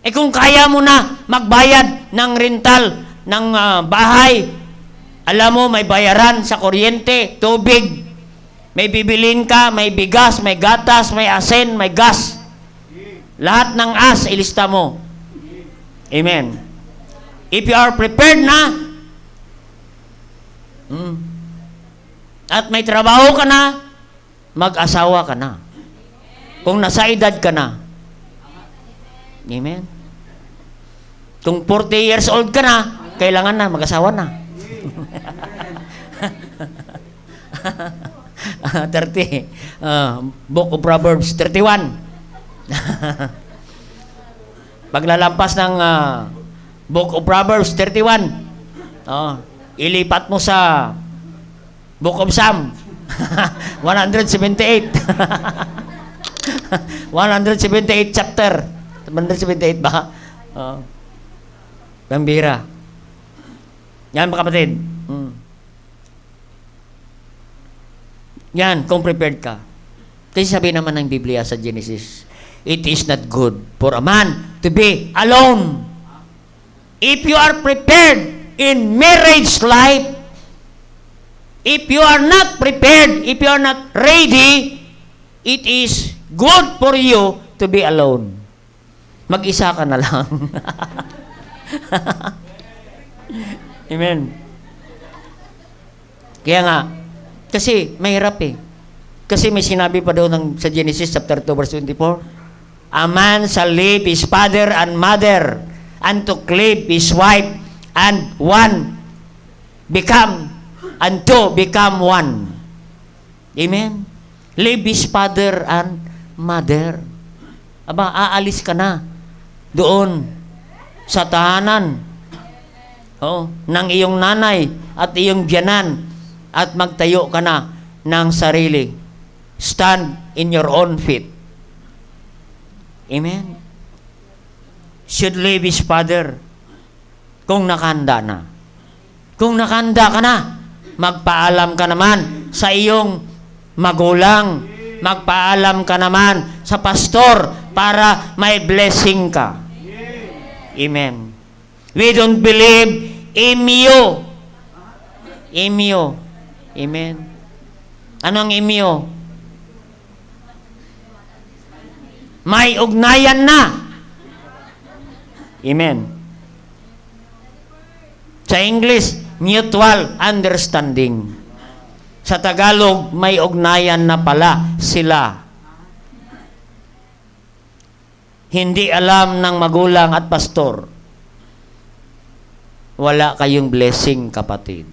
Eh kung kaya mo na magbayad ng rental ng bahay, alam mo, may bayaran sa kuryente, tubig, may bibilin ka, may bigas, may gatas, may asin, may gas. Lahat ng ilista mo. Amen. If you are prepared na, at may trabaho ka na, mag-asawa ka na. Kung nasa edad ka na. Amen? Kung 40 years old ka na, kailangan na, mag-asawa na. 30. Book of Proverbs 31. Paglalampas ng Book of Proverbs 31, ilipat mo sa Book of Psalm 178. 178 chapter. 178 ba? Gambira. Yan, mga kapatid. Yan, kung prepared ka. Kasi sabi naman ng Biblia sa Genesis, it is not good for a man to be alone. If you are prepared in marriage life, if you are not prepared, if you are not ready, it is good for you to be alone. Mag-isa ka na lang. Amen. Kaya nga, kasi mahirap eh. Kasi may sinabi pa doon sa Genesis chapter 2 verse 24, a man shall leave his father and mother and to cleave his wife, and two become one. Amen. Leave his father and mother. Aba, aalis ka na doon sa tahanan ng iyong nanay at iyong biyanan at magtayo ka na ng sarili. Stand in your own feet. Amen. Should leave his father kung nakahanda na. Kung nakahanda ka na, magpaalam ka naman sa iyong magulang. Magpaalam ka naman sa pastor para may blessing ka. Amen. We don't believe emyo. Emyo. Amen. Ano ang emyo? May ugnayan na. Amen. Sa English, mutual understanding. Sa Tagalog, may ugnayan na pala sila. Hindi alam ng magulang at pastor. Wala kayong blessing, kapatid.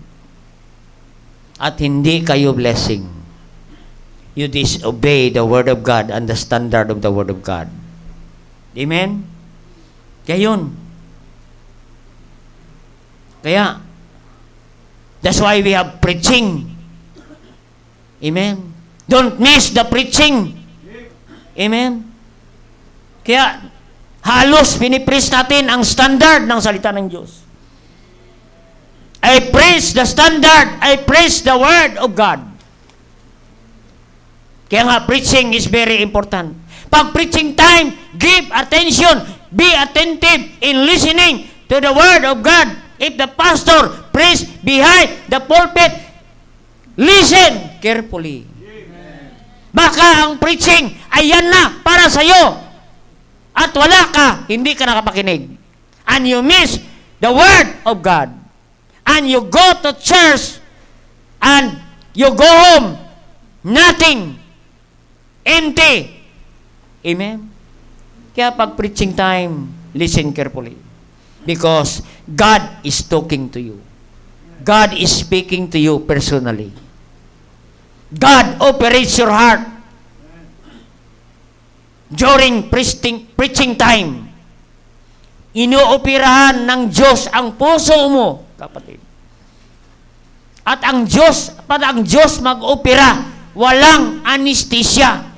At hindi kayo blessing. You disobey the Word of God and the standard of the Word of God. Amen? Kaya yun. Kaya, that's why we have preaching. Amen? Don't miss the preaching. Amen? Kaya, halos pinipreach natin ang standard ng salita ng Diyos. I preach the standard. I preach the Word of God. Kaya nga, preaching is very important. Pag preaching time, give attention. Be attentive in listening to the Word of God. If the pastor preach behind the pulpit, listen carefully. Baka ang preaching ay yan na para sa'yo. At wala ka, hindi ka nakapakinig. And you miss the Word of God. And you go to church and you go home, nothing, empty. Amen? Kaya pag preaching time, listen carefully. Because God is talking to you. God is speaking to you personally. God operates your heart during preaching time. Inuoperahan ng Diyos ang puso mo, kapatid. At ang Diyos, pag ang Diyos mag-opera, walang anesthesia.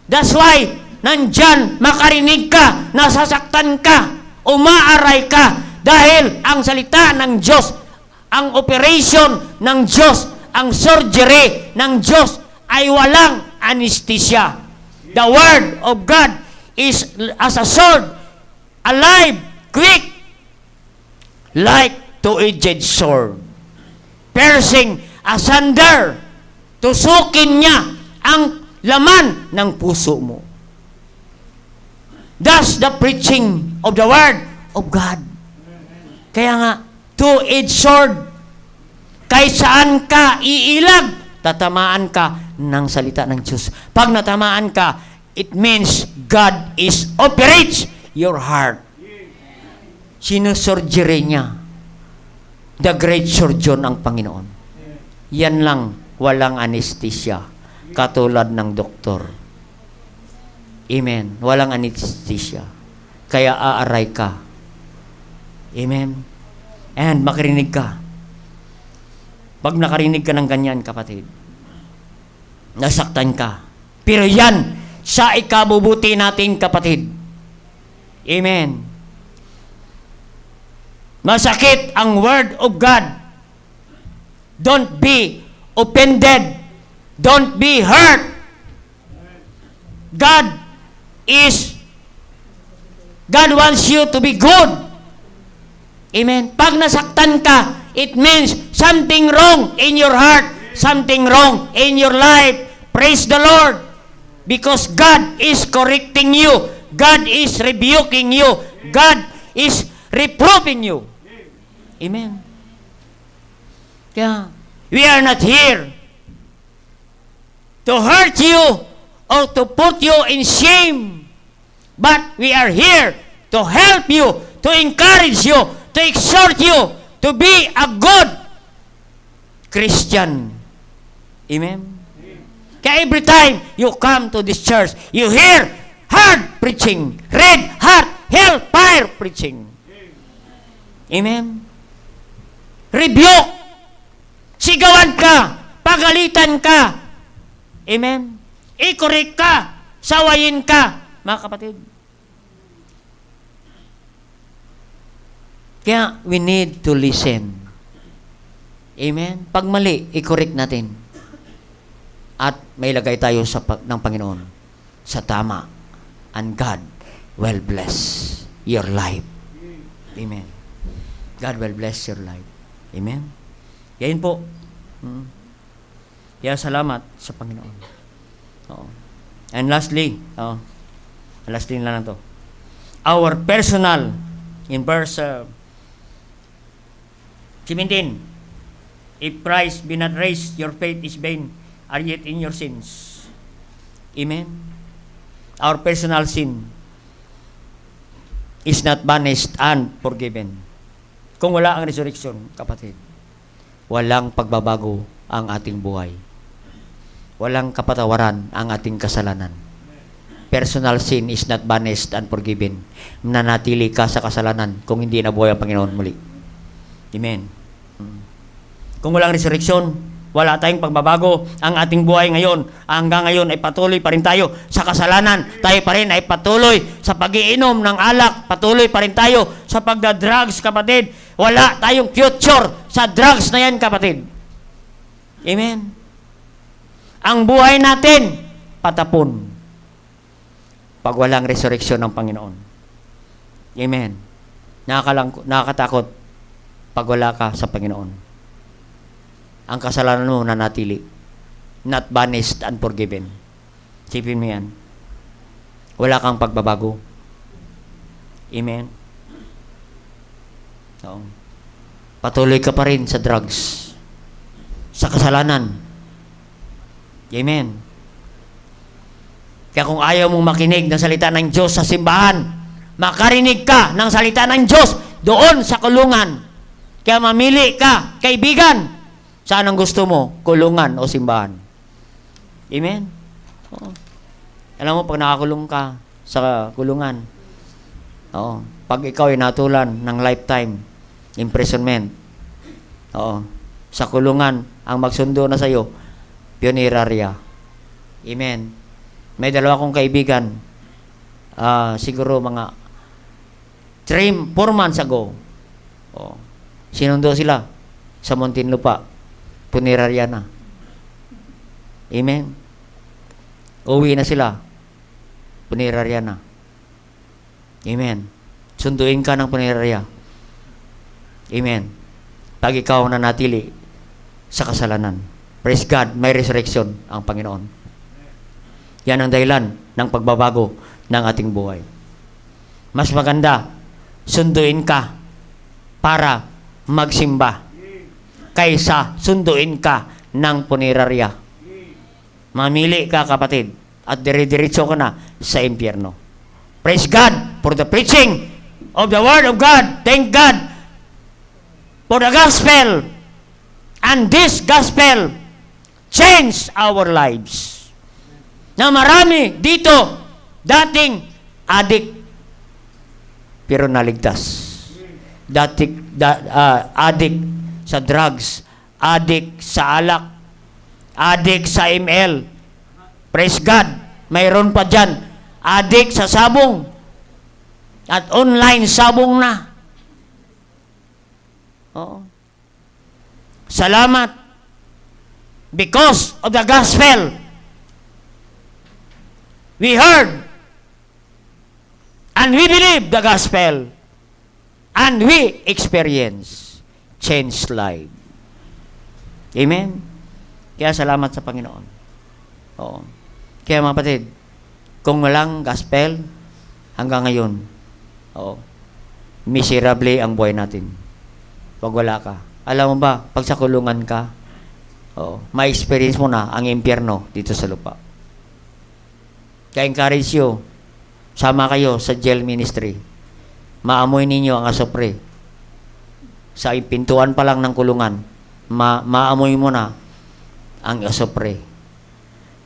That's why, nandyan, makarinig ka, nasasaktan ka, umaaray ka, dahil ang salita ng Diyos, ang operation ng Diyos, ang surgery ng Diyos, ay walang anesthesia. The Word of God is as a sword, alive, quick, like two-edged sword, piercing asunder, tusukin niya ang laman ng puso mo. That's the preaching of the Word of God. Kaya nga, two-edged sword. Kahit saan ka iilag, tatamaan ka ng salita ng Diyos. Pag natamaan ka, it means God is operates your heart. Sinusurgery niya. The great surgeon ang Panginoon. Yan lang, walang anesthesia. Katulad ng doktor. Amen. Walang anesthesia. Kaya aaray ka. Amen. And makarinig ka. Pag nakarinig ka ng ganyan, kapatid, nasaktan ka. Pero yan, sa ikabubuti natin, kapatid. Amen. Masakit ang Word of God. Don't be offended. Don't be hurt. God wants you to be good. Amen. Pag nasaktan ka, it means something wrong in your heart, something wrong in your life. Praise the Lord. Because God is correcting you. God is rebuking you. God is reproving you. Amen. Kaya, we are not here to hurt you or to put you in shame. But we are here to help you, to encourage you, to exhort you to be a good Christian. Amen? Kaya every time you come to this church, you hear hard preaching, red hot, hellfire preaching. Amen? Rebuke. Sigawan ka. Pagalitan ka. Amen? I-correct ka. Sawayin ka. Mga kapatid. Kaya we need to listen. Amen? Pag mali, i-correct natin. At may lagay tayo ng Panginoon sa tama. And God will bless your life. Amen. God will bless your life. Amen. Yan po. Kaya salamat sa Panginoon. Oo. And lastly na lang to. Our personal, in verse 17, if Christ be not raised, your faith is vain, are yet in your sins. Amen. Our personal sin is not banished and forgiven. Kung wala ang resurrection, kapatid, walang pagbabago ang ating buhay. Walang kapatawaran ang ating kasalanan. Personal sin is not banished and forgiven. Nanatili ka sa kasalanan kung hindi nabuhay ang Panginoon muli. Amen. Kung walang resurrection, wala tayong pagbabago. Ang ating buhay ngayon, hanggang ngayon ay patuloy pa rin tayo sa kasalanan. Tayo pa rin ay patuloy sa pag-iinom ng alak. Patuloy pa rin tayo sa pagda-drugs, kapatid. Wala tayong future sa drugs na yan, kapatid. Amen. Ang buhay natin, patapon. Pag walang resurrection ng Panginoon. Amen. Nakakatakot pag wala ka sa Panginoon. Ang kasalanan mo nanatili. Not banished and forgiven. Sipin mo yan. Wala kang pagbabago. Amen. So, patuloy ka pa rin sa drugs. Sa kasalanan. Amen. Kaya kung ayaw mong makinig ng salita ng Diyos sa simbahan, makarinig ka ng salita ng Diyos doon sa kulungan. Kaya mamili ka, kaibigan. Saan ang gusto mo? Kulungan o simbahan? Amen? Oo. Alam mo, pag nakakulong ka sa kulungan, pag ikaw ay natulan ng lifetime imprisonment, sa kulungan, ang magsundo na sa'yo, punerarya. Amen? May dalawa kong kaibigan, siguro mga 4 months ago, sinundo sila sa Muntinlupa. Punerarya na. Amen. Uwi na sila. Punerarya na. Amen. Sunduin ka ng punerarya. Amen. Pag ikaw na natili sa kasalanan. Praise God, may resurrection ang Panginoon. Yan ang dahilan ng pagbabago ng ating buhay. Mas maganda, sunduin ka para magsimba kaysa sunduin ka ng punerarya. Mamili ka, kapatid, at dire-diretso ka na sa impyerno. Praise God for the preaching of the Word of God. Thank God for the gospel. And this gospel changed our lives. Na marami dito dating adik pero naligtas. Adik sa drugs, adik sa alak, adik sa ML. Praise God, mayroon pa dyan, adik sa sabong. At online sabong na. Oo. Salamat. Because of the gospel, we heard and we believe the gospel and we experience changed life. Amen? Kaya salamat sa Panginoon. Oo. Kaya mga kapatid, kung walang gospel, hanggang ngayon, oo, miserable ang buhay natin. Pag wala ka. Alam mo ba, pag sa kulungan ka, oo, ma-experience mo na ang impyerno dito sa lupa. Kaya encourage you, sama kayo sa jail ministry. Maamoy ninyo ang asopre. Sa pintuan pa lang ng kulungan, maamoy mo na ang asopre.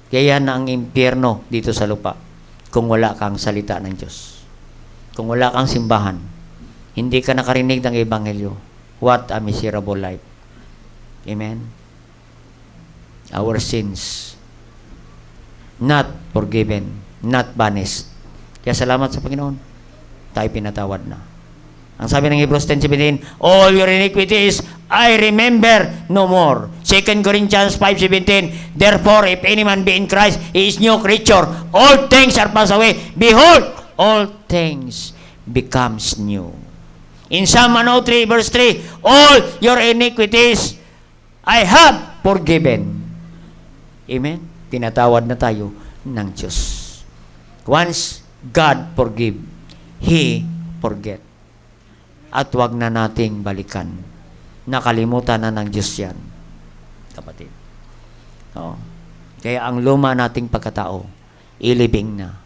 Kaya yan ang impyerno dito sa lupa kung wala kang salita ng Diyos. Kung wala kang simbahan, hindi ka nakarinig ng Ebanghelyo. What a miserable life. Amen? Our sins not forgiven, not banished. Kaya salamat sa Panginoon. Tayo pinatawad na. Ang sabi ng Hebrews 10:17, all your iniquities I remember no more. 2 Corinthians 5:17, therefore if any man be in Christ, he is new creature. All things are passed away. Behold, all things becomes new. In Psalm 103 verse 3, all your iniquities I have forgiven. Amen? Tinatawad na tayo ng Diyos. Once God forgive, He forget. At wag na nating balikan. Nakalimutan na ng Diyos yan, kapatid. Oo. Kaya ang luma nating pagkatao, ilibing na.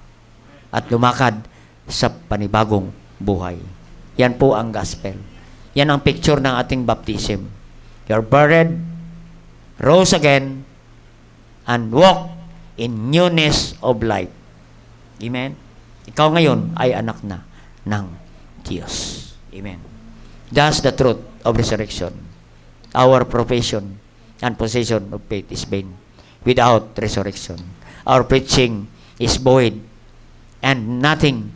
At lumakad sa panibagong buhay. Yan po ang gospel. Yan ang picture ng ating baptism. You're buried, rose again, and walk in newness of life. Amen? Ikaw ngayon ay anak na ng Diyos. Amen. That's the truth of resurrection. Our profession and possession of faith is vain without resurrection. Our preaching is void and nothing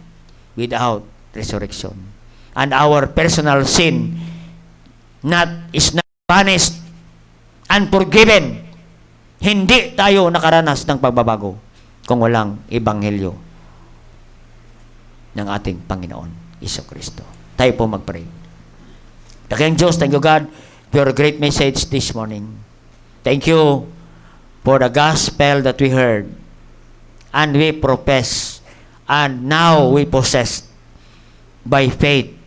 without resurrection. And our personal sin is not punished and forgiven. Hindi tayo nakaranas ng pagbabago kung walang ebanghelyo ng ating Panginoon Jesucristo. Tayo po mag-pray. Dakilang Diyos, thank you God for your great message this morning. Thank you for the gospel that we heard and we profess and now we possess by faith